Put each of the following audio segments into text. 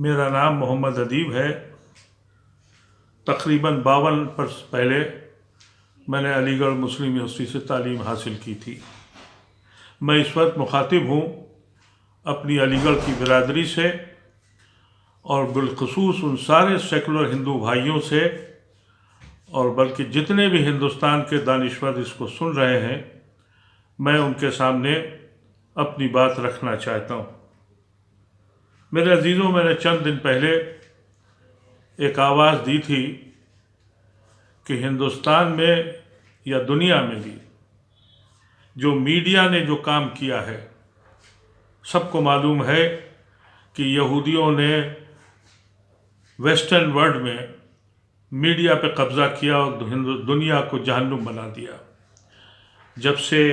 मेरा नाम मोहम्मद अदीब है। तकरीबन 52 वर्ष पहले मैंने अलीगढ़ मुस्लिम यूनिवर्सिटी से तालीम हासिल की थी। मैं इस वक्त मुखातिब हूँ अपनी अलीगढ़ की बिरादरी से और बिलखुसूस उन सारे सेकुलर हिंदू भाइयों से, और बल्कि जितने भी हिंदुस्तान के दानिश्वर इसको सुन रहे हैं, मैं उनके सामने अपनी बात रखना चाहता हूँ। मेरे अजीज़ों, मैंने चंद दिन पहले एक आवाज़ दी थी कि हिंदुस्तान में या दुनिया में भी जो मीडिया ने जो काम किया है, सबको मालूम है कि यहूदियों ने वेस्टर्न वर्ल्ड में मीडिया पे कब्ज़ा किया और दुनिया को जहन्नुम बना दिया। जब से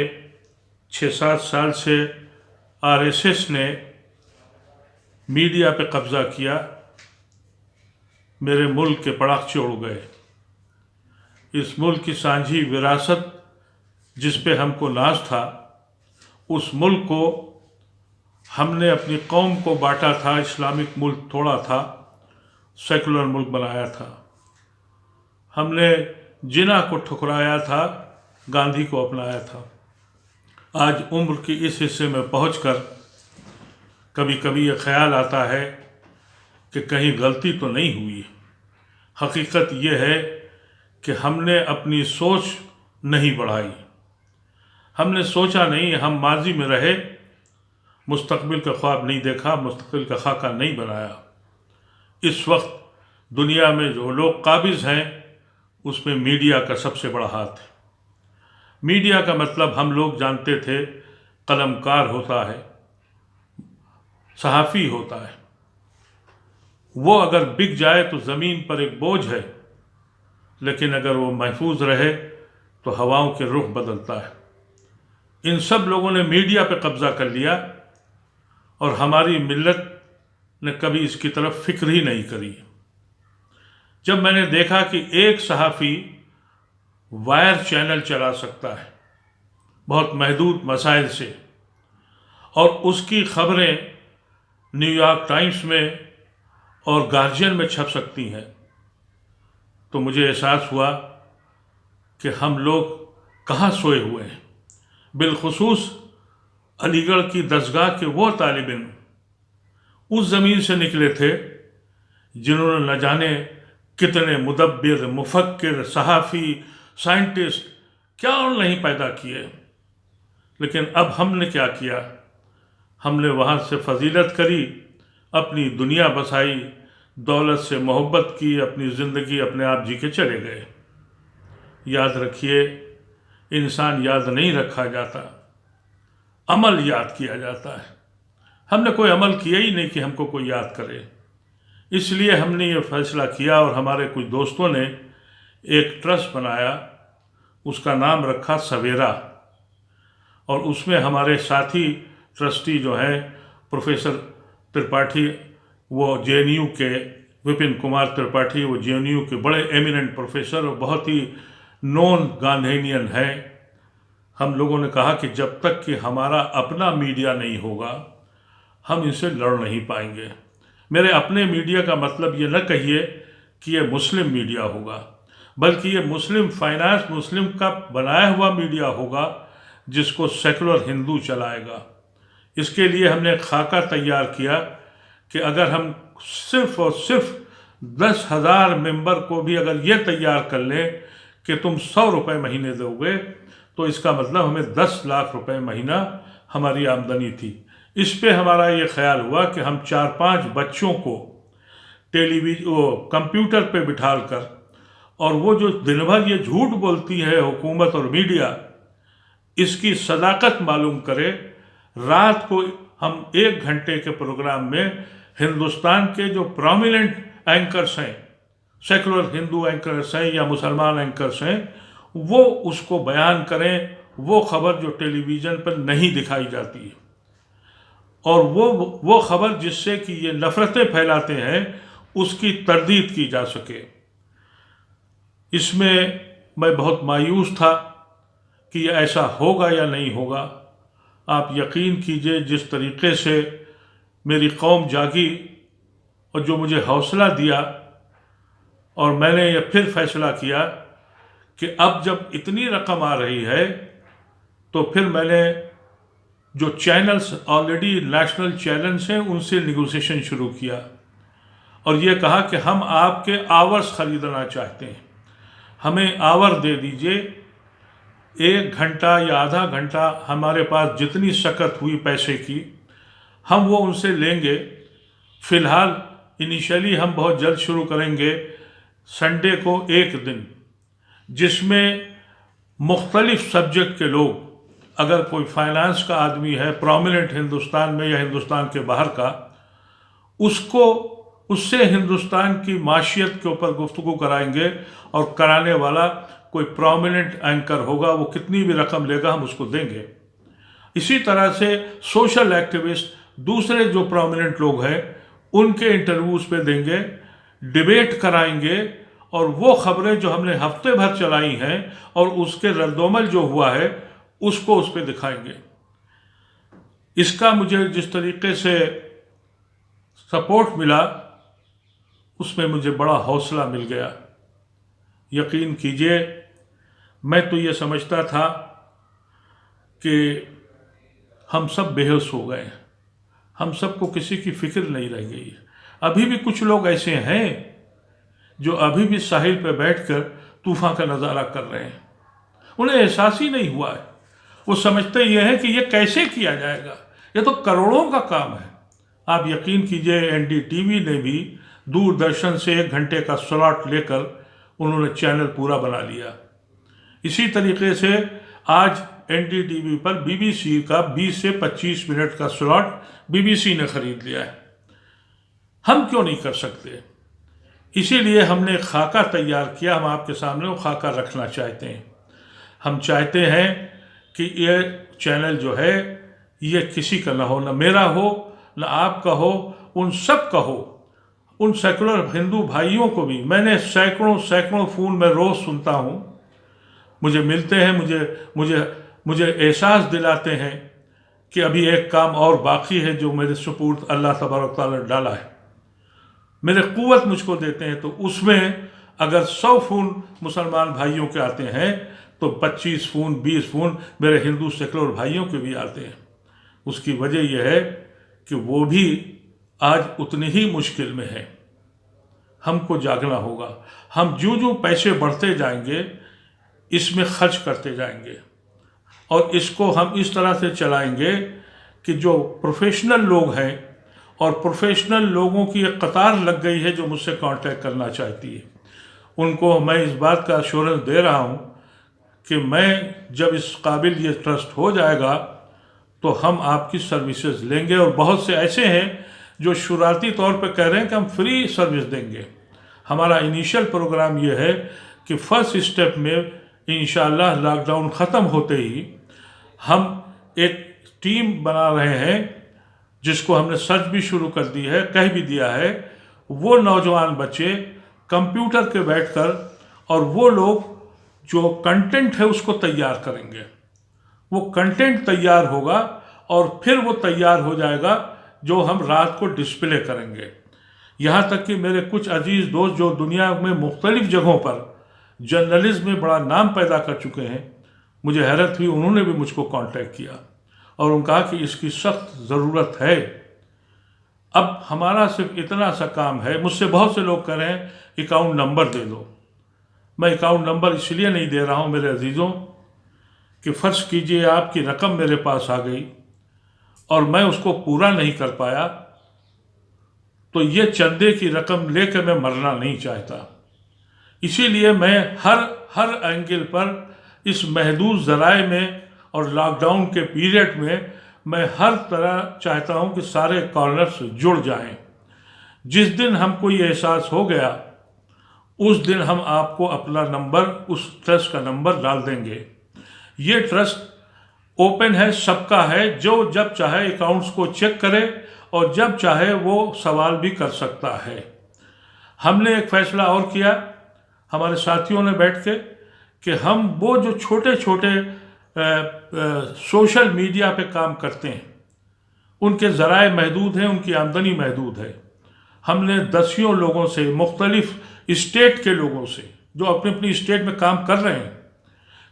6-7 साल से आरएसएस ने मीडिया पे कब्ज़ा किया, मेरे मुल्क के पड़ाखे उड़ गए। इस मुल्क की सांझी विरासत जिस पे हमको नाज था, उस मुल्क को हमने अपनी कौम को बांटा था, इस्लामिक मुल्क थोड़ा था, सेकुलर मुल्क बनाया था। हमने जिना को ठुकराया था, गांधी को अपनाया था। आज उम्र की इस हिस्से में पहुंचकर कभी कभी ये ख्याल आता है कि कहीं गलती तो नहीं हुई। हकीकत ये है कि हमने अपनी सोच नहीं बढ़ाई, हमने सोचा नहीं, हम माजी में रहे, मुस्तकबिल का ख्वाब नहीं देखा, मुस्तकबिल का खाका नहीं बनाया। इस वक्त दुनिया में जो लोग काबिज हैं, उसमें मीडिया का सबसे बड़ा हाथ है। मीडिया का मतलब हम लोग जानते थे, कलमकार होता है, सहाफ़ी होता है। वो अगर बिक जाए तो ज़मीन पर एक बोझ है, लेकिन अगर वो महफूज रहे तो हवाओं के रुख बदलता है। इन सब लोगों ने मीडिया पे कब्ज़ा कर लिया और हमारी मिल्लत ने कभी इसकी तरफ फिक्र ही नहीं करी। जब मैंने देखा कि एक सहाफ़ी वायर चैनल चला सकता है बहुत महदूद मसाइल से, और उसकी खबरें न्यूयॉर्क टाइम्स में और गार्जियन में छप सकती हैं, तो मुझे एहसास हुआ कि हम लोग कहाँ सोए हुए हैं। बिलखुसूस अलीगढ़ की दरगाह के वो तालिब इल्म उस ज़मीन से निकले थे जिन्होंने न जाने कितने मुदब्बिर, मुफक्किर, सहाफ़ी, साइंटिस्ट क्या और नहीं पैदा किए। लेकिन अब हमने क्या किया? हमने वहाँ से फजीलत करी, अपनी दुनिया बसाई, दौलत से मोहब्बत की, अपनी ज़िंदगी अपने आप जी के चले गए। याद रखिए, इंसान याद नहीं रखा जाता, अमल याद किया जाता है। हमने कोई अमल किया ही नहीं कि हमको कोई याद करे। इसलिए हमने ये फैसला किया और हमारे कुछ दोस्तों ने एक ट्रस्ट बनाया, उसका नाम रखा सवेरा, और उसमें हमारे साथी ट्रस्टी जो हैं प्रोफेसर त्रिपाठी, वो जेएनयू के, विपिन कुमार त्रिपाठी, वो जेएनयू के बड़े एमिनेंट प्रोफेसर और बहुत ही नोन गांधीनियन हैं। हम लोगों ने कहा कि जब तक कि हमारा अपना मीडिया नहीं होगा, हम इनसे लड़ नहीं पाएंगे। मेरे अपने मीडिया का मतलब ये न कहिए कि ये मुस्लिम मीडिया होगा, बल्कि ये मुस्लिम फाइनेंस, मुस्लिम का बनाया हुआ मीडिया होगा जिसको सेकुलर हिंदू चलाएगा। इसके लिए हमने एक खाका तैयार किया कि अगर हम सिर्फ और सिर्फ 10,000 मेंबर को भी अगर ये तैयार कर लें कि तुम 100 रुपये महीने दोगे, तो इसका मतलब हमें 10 लाख रुपए महीना हमारी आमदनी थी। इस पे हमारा ये ख्याल हुआ कि हम 4-5 बच्चों को कंप्यूटर पे बिठाल कर, और वो जो दिन भर ये झूठ बोलती है हुकूमत और मीडिया, इसकी सदाकत मालूम करे। रात को हम 1 घंटे के प्रोग्राम में हिंदुस्तान के जो प्रोमिनेंट एंकर्स हैं, सेकुलर हिंदू एंकर्स हैं या मुसलमान एंकर्स हैं, वो उसको बयान करें, वो खबर जो टेलीविज़न पर नहीं दिखाई जाती है, और वो खबर जिससे कि ये नफ़रतें फैलाते हैं, उसकी तरदीद की जा सके। इसमें मैं बहुत मायूस था कि ये ऐसा होगा या नहीं होगा। आप यकीन कीजिए, जिस तरीक़े से मेरी कौम जागी और जो मुझे हौसला दिया, और मैंने ये फिर फैसला किया कि अब जब इतनी रकम आ रही है तो फिर मैंने जो चैनल्स ऑलरेडी नेशनल चैनल्स हैं उनसे निगोशिएशन शुरू किया और ये कहा कि हम आपके आवर्स खरीदना चाहते हैं, हमें आवर दे दीजिए, 1 घंटा या आधा घंटा हमारे पास जितनी शकत हुई पैसे की हम वो उनसे लेंगे। फ़िलहाल इनिशियली हम बहुत जल्द शुरू करेंगे संडे को एक दिन, जिसमें मुख्तलिफ सब्जेक्ट के लोग, अगर कोई फाइनेंस का आदमी है प्रोमिनेंट हिंदुस्तान में या हिंदुस्तान के बाहर का, उससे हिंदुस्तान की माशियत के ऊपर गुफ्तगू कराएंगे और कराने वाला कोई प्रोमिनेंट एंकर होगा, वो कितनी भी रकम लेगा हम उसको देंगे। इसी तरह से सोशल एक्टिविस्ट दूसरे जो प्रोमिनेंट लोग हैं उनके इंटरव्यूज़ पे देंगे, डिबेट कराएंगे और वो खबरें जो हमने हफ्ते भर चलाई हैं और उसके रद्दोमल जो हुआ है उसको उस पर दिखाएंगे। इसका मुझे जिस तरीके से सपोर्ट मिला उसमें मुझे बड़ा हौसला मिल गया। यकीन कीजिए, मैं तो ये समझता था कि हम सब बेहोश हो गए, हम सबको किसी की फिक्र नहीं रह गई। अभी भी कुछ लोग ऐसे हैं जो अभी भी साहिल पे बैठकर तूफान का नज़ारा कर रहे हैं, उन्हें एहसास ही नहीं हुआ है। वो समझते ये हैं कि ये कैसे किया जाएगा, ये तो करोड़ों का काम है। आप यकीन कीजिए, एनडीटीवी ने भी दूरदर्शन से 1 घंटे का स्लॉट लेकर उन्होंने चैनल पूरा बना लिया। इसी तरीके से आज एनडीटीवी पर बीबीसी का 20 से 25 मिनट का स्लॉट बीबीसी ने खरीद लिया है। हम क्यों नहीं कर सकते? इसीलिए हमने खाका तैयार किया, हम आपके सामने वो खाका रखना चाहते हैं। हम चाहते हैं कि ये चैनल जो है ये किसी का ना हो, ना मेरा हो, ना आपका हो, उन सब का हो। उन सेकुलर हिंदू भाइयों को भी मैंने सैकड़ों फ़ोन में रोज़ सुनता हूँ, मुझे मिलते हैं, मुझे एहसास दिलाते हैं कि अभी एक काम और बाकी है जो मेरे सुपुर्द अल्लाह तबारक तआला ने डाला है। मेरे कुव्वत मुझको देते हैं, तो उसमें अगर 100 फ़ोन मुसलमान भाइयों के आते हैं तो 25 फ़ोन 20 फ़ोन मेरे हिंदू सेकुलर भाइयों के भी आते हैं। उसकी वजह यह है कि वो भी आज उतनी ही मुश्किल में है। हमको जागना होगा। हम जो पैसे बढ़ते जाएंगे इसमें खर्च करते जाएंगे और इसको हम इस तरह से चलाएंगे कि जो प्रोफेशनल लोग हैं, और प्रोफेशनल लोगों की एक कतार लग गई है जो मुझसे कांटेक्ट करना चाहती है, उनको मैं इस बात का एश्योरेंस दे रहा हूं कि मैं जब इस काबिल ये ट्रस्ट हो जाएगा तो हम आपकी सर्विसेज लेंगे। और बहुत से ऐसे हैं जो शुरुआती तौर पर कह रहे हैं कि हम फ्री सर्विस देंगे। हमारा इनिशियल प्रोग्राम ये है कि फर्स्ट स्टेप में इंशाअल्लाह लॉकडाउन ख़त्म होते ही हम एक टीम बना रहे हैं जिसको हमने सर्च भी शुरू कर दी है, कह भी दिया है। वो नौजवान बच्चे कंप्यूटर के बैठकर और वो लोग जो कंटेंट है उसको तैयार करेंगे। वो कंटेंट तैयार होगा और फिर वो तैयार हो जाएगा जो हम रात को डिस्प्ले करेंगे। यहाँ तक कि मेरे कुछ अजीज़ दोस्त जो दुनिया में मुख्तलिफ जगहों पर जर्नलिज्म में बड़ा नाम पैदा कर चुके हैं, मुझे हैरत हुई, उन्होंने भी मुझको कांटेक्ट किया और उन्होंने कहा कि इसकी सख्त ज़रूरत है। अब हमारा सिर्फ इतना सा काम है। मुझसे बहुत से लोग कह रहे हैं अकाउंट नंबर दे दो। मैं अकाउंट नंबर इसलिए नहीं दे रहा हूँ मेरे अजीज़ों कि फ़र्ज़ कीजिए आपकी रकम मेरे पास आ गई और मैं उसको पूरा नहीं कर पाया, तो ये चंदे की रकम लेकर मैं मरना नहीं चाहता। इसीलिए मैं हर एंगल पर इस महदूद ज़राए में और लॉकडाउन के पीरियड में मैं हर तरह चाहता हूं कि सारे कॉर्नर्स जुड़ जाएं। जिस दिन हमको ये एहसास हो गया उस दिन हम आपको अपना नंबर, उस ट्रस्ट का नंबर डाल देंगे। ये ट्रस्ट ओपन है, सबका है, जो जब चाहे अकाउंट्स को चेक करे और जब चाहे वो सवाल भी कर सकता है। हमने एक फ़ैसला और किया हमारे साथियों ने बैठ के कि हम वो जो छोटे छोटे सोशल मीडिया पे काम करते हैं, उनके ज़राए महदूद हैं, उनकी आमदनी महदूद है, हमने दसियों लोगों से, मुख्तलिफ स्टेट के लोगों से जो अपनी अपनी स्टेट में काम कर रहे हैं,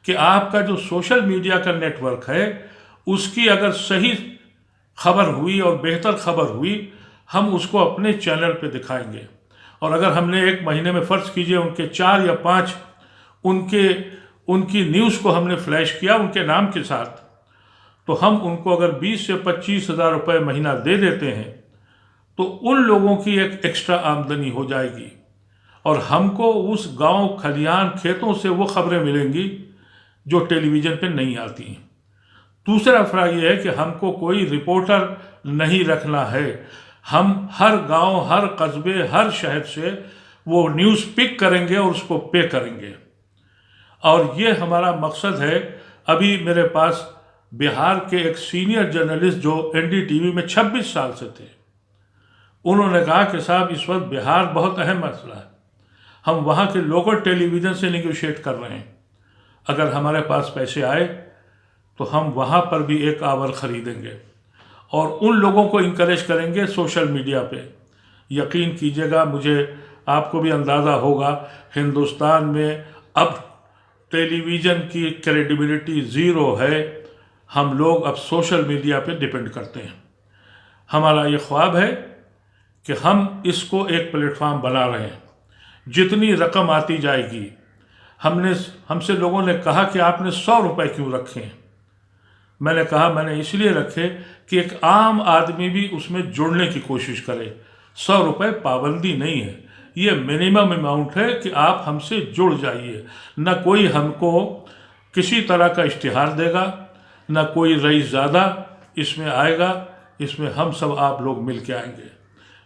कि आपका जो सोशल मीडिया का नेटवर्क है उसकी अगर सही खबर हुई और बेहतर खबर हुई, हम उसको अपने चैनल पे दिखाएंगे। और अगर हमने एक महीने में फ़र्ज़ कीजिए उनके 4 या 5 उनकी न्यूज़ को हमने फ्लैश किया उनके नाम के साथ, तो हम उनको अगर 20 से 25 हज़ार रुपये महीना दे देते हैं तो उन लोगों की एक एक्स्ट्रा आमदनी हो जाएगी और हमको उस गांव, खलिहान, खेतों से वो खबरें मिलेंगी जो टेलीविज़न पे नहीं आती हैं। दूसरा फ़र्क ये है कि हमको कोई रिपोर्टर नहीं रखना है। हम हर गांव, हर कस्बे, हर शहर से वो न्यूज़ पिक करेंगे और उसको पे करेंगे। और ये हमारा मकसद है। अभी मेरे पास बिहार के एक सीनियर जर्नलिस्ट जो एनडीटीवी में 26 साल से थे, उन्होंने कहा कि साहब इस वक्त बिहार बहुत अहम मसला है, हम वहाँ के लोकल टेलीविज़न से निगोशिएट कर रहे हैं, अगर हमारे पास पैसे आए तो हम वहाँ पर भी एक आवर ख़रीदेंगे और उन लोगों को इनकरेज करेंगे सोशल मीडिया पे। यकीन कीजिएगा, मुझे, आपको भी अंदाज़ा होगा, हिंदुस्तान में अब टेलीविज़न की क्रेडिबिलिटी ज़ीरो है। हम लोग अब सोशल मीडिया पे डिपेंड करते हैं। हमारा ये ख्वाब है कि हम इसको एक प्लेटफॉर्म बना रहे हैं। जितनी रकम आती जाएगी, हमसे लोगों ने कहा कि आपने 100 रुपये क्यों रखे हैं। मैंने कहा मैंने इसलिए रखे कि एक आम आदमी भी उसमें जुड़ने की कोशिश करे। 100 रुपये पाबंदी नहीं है, ये मिनिमम अमाउंट है कि आप हमसे जुड़ जाइए। न कोई हमको किसी तरह का इश्तिहार देगा, न कोई रईस ज़्यादा इसमें आएगा, इसमें हम सब आप लोग मिल के आएंगे।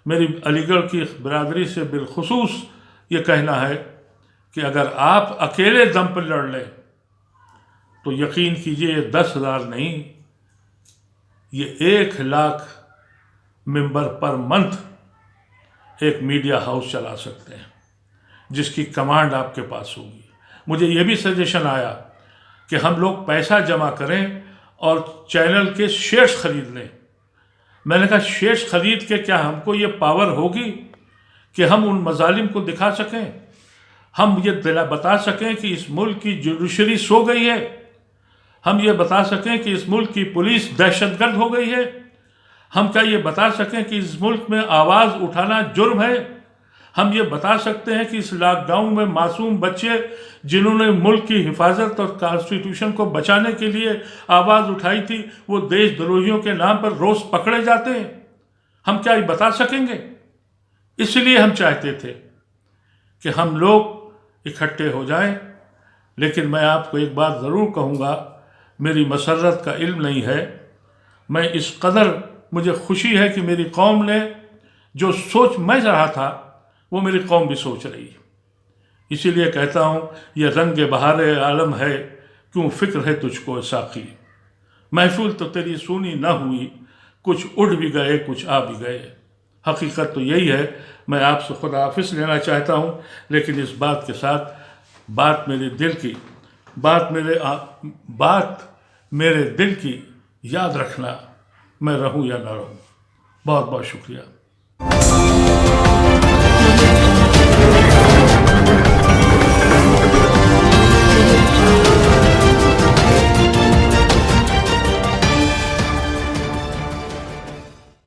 मेरी अलीगढ़ की बिरादरी से बिलखुसूस ये कहना है कि अगर आप अकेले दम पर लड़ लें तो यकीन कीजिए ये 10,000 नहीं, ये 1,00,000 मेंबर पर मंथ एक मीडिया हाउस चला सकते हैं जिसकी कमांड आपके पास होगी। मुझे ये भी सजेशन आया कि हम लोग पैसा जमा करें और चैनल के शेयर्स खरीद लें। मैंने कहा शेयर्स खरीद के क्या हमको ये पावर होगी कि हम उन मजालिम को दिखा सकें, हम ये बता सकें कि इस मुल्क की जुडिशरी सो गई है, हम ये बता सकें कि इस मुल्क की पुलिस दहशतगर्द हो गई है, हम क्या ये बता सकें कि इस मुल्क में आवाज़ उठाना जुर्म है, हम ये बता सकते हैं कि इस लॉकडाउन में मासूम बच्चे जिन्होंने मुल्क की हिफाजत और कॉन्स्टिट्यूशन को बचाने के लिए आवाज़ उठाई थी, वो देशद्रोहियों के नाम पर रोज़ पकड़े जाते हैं। हम क्या ये बता सकेंगे? इसलिए हम चाहते थे कि हम लोग इकट्ठे हो जाएं। लेकिन मैं आपको एक बात ज़रूर कहूँगा, मेरी मसरत का इल्म नहीं है, मैं इस कदर मुझे खुशी है कि मेरी कौम ने जो सोच मैं रहा था वो मेरी कौम भी सोच रही है। इसीलिए कहता हूँ ये रंग बहारे आलम है, क्यों फिक्र है तुझको साकी। महफूल तो तेरी सुनी न हुई, कुछ उड़ भी गए कुछ आ भी गए। हकीकत तो यही है। मैं आपसे खुदा हाफिज़ लेना चाहता हूँ, लेकिन इस बात के साथ बात मेरे दिल की याद रखना, मैं रहूँ या ना रहूँ। बहुत बहुत शुक्रिया।